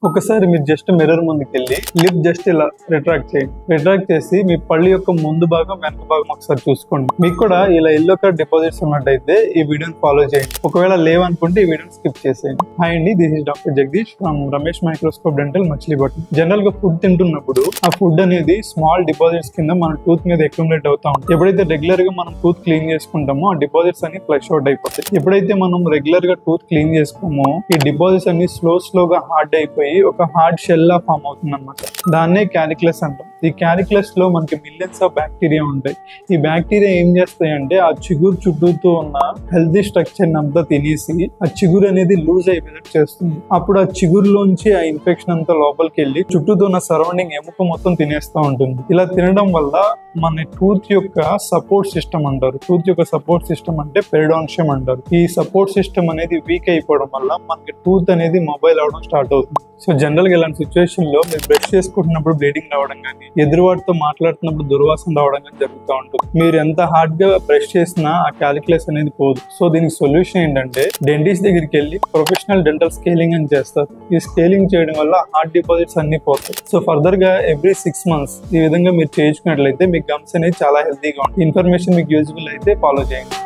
ఒకసారి మీరు just mirror ముందుకెళ్ళి లిప్ జస్ట్ ఇలా రిట్రాక్ట్ చేయండి. రిట్రాక్ట్ చేసి మీ పళ్ళు యొక్క ముందు భాగం వెనక భాగం ఒకసారి చూసుకోండి. మీకు కూడా ఇలా ఎల్లో కలర్ డిపాజిట్స్ ఉన్నట్టయితే ఈ వీడియోని ఫాలో చేయండి. ఒకవేళ లేవనుకుంటే ఈ వీడియోని స్కిప్ చేసేయండి. హాయ్ అండి, this is doctor Jagadish from Ramesh microscope dental Machilipatnam. General గా ఫుడ్ తింటున్నప్పుడు ఆ ఫుడ్ అనేది స్మాల్ డిపాజిట్స్ కింద మన టూత్ మీద అక్యుములేట్ అవుతా ఉంటుంది. ఎప్పుడైతే రెగ్యులర్ గా మనం టూత్ క్లీన్ చేసుకుంటామో ఆ డిపాజిట్స్ అన్ని ఫ్లష్ అవుట్ అయిపోతాయి. ఎప్పుడైతే మనం రెగ్యులర్ గా టూత్ క్లీన్ చేసుకోమో ఈ డిపాజిట్స్ అన్ని స్లోగా హార్డ్ అయిపోయి ఒక హార్డ్ షెల్ లా ఫామ్ అవుతుంది అనమాట. దాన్నే క్యాలిక్యులస్ అంటాం. ఈ క్యాలిక్యులస్ లో మనకి మిలియన్స్ ఆఫ్ బ్యాక్టీరియా ఉంటాయి. ఈ బ్యాక్టీరియా ఏం చేస్తాయంటే ఆ చిగురు చుట్టూతో ఉన్న హెల్తీ స్ట్రక్చర్ అంతా తినేసి ఆ చిగురు అనేది లూజ్ అయిపోయేటట్టు చేస్తుంది. అప్పుడు ఆ చిగురులోంచి ఆ ఇన్ఫెక్షన్ అంతా లోపలికి వెళ్ళి చుట్టూతో ఉన్న సరౌండింగ్ ఎముక మొత్తం తినేస్తూ ఉంటుంది. ఇలా తినడం వల్ల మన టూత్ యొక్క సపోర్ట్ సిస్టమ్ అంటారు. టూత్ యొక్క సపోర్ట్ సిస్టమ్ అంటే పెరిడాన్షియం అంటారు. ఈ సపోర్ట్ సిస్టమ్ అనేది వీక్ అయిపోవడం వల్ల మనకి టూత్ అనేది మొబైల్ అవడం స్టార్ట్ అవుతుంది. సో జనరల్ గా ఇలాంటి సిచ్యువేషన్ లో మీరు బ్రష్ చేసుకుంటున్నప్పుడు బ్లీడింగ్ రావడం కానీ, ఎదురువాటితో మాట్లాడుతున్నప్పుడు దుర్వాసన రావడం కానీ జరుగుతూ ఉంటుంది. మీరు ఎంత హార్డ్ గా బ్రష్ చేసినా ఆ క్యాలిక్యులస్ అనేది పోదు. సో దీనికి సొల్యూషన్ ఏంటంటే డెంటిస్ట్ దగ్గరికి వెళ్ళి ప్రొఫెషనల్ డెంటల్ స్కేలింగ్ అని చేస్తారు. ఈ స్కేలింగ్ చేయడం వల్ల హార్డ్ డిపాజిట్స్ అన్ని పోతాయి. సో ఫర్దర్ గా ఎవ్రీ 6 months ఈ విధంగా మీరు చేయించుకున్నట్లయితే మీ గమ్స్ అనేది చాలా హెల్తీగా ఉంటుంది. ఇన్ఫర్మేషన్ మీకు యూజ్ఫుల్ అయితే ఫాలో చేయండి.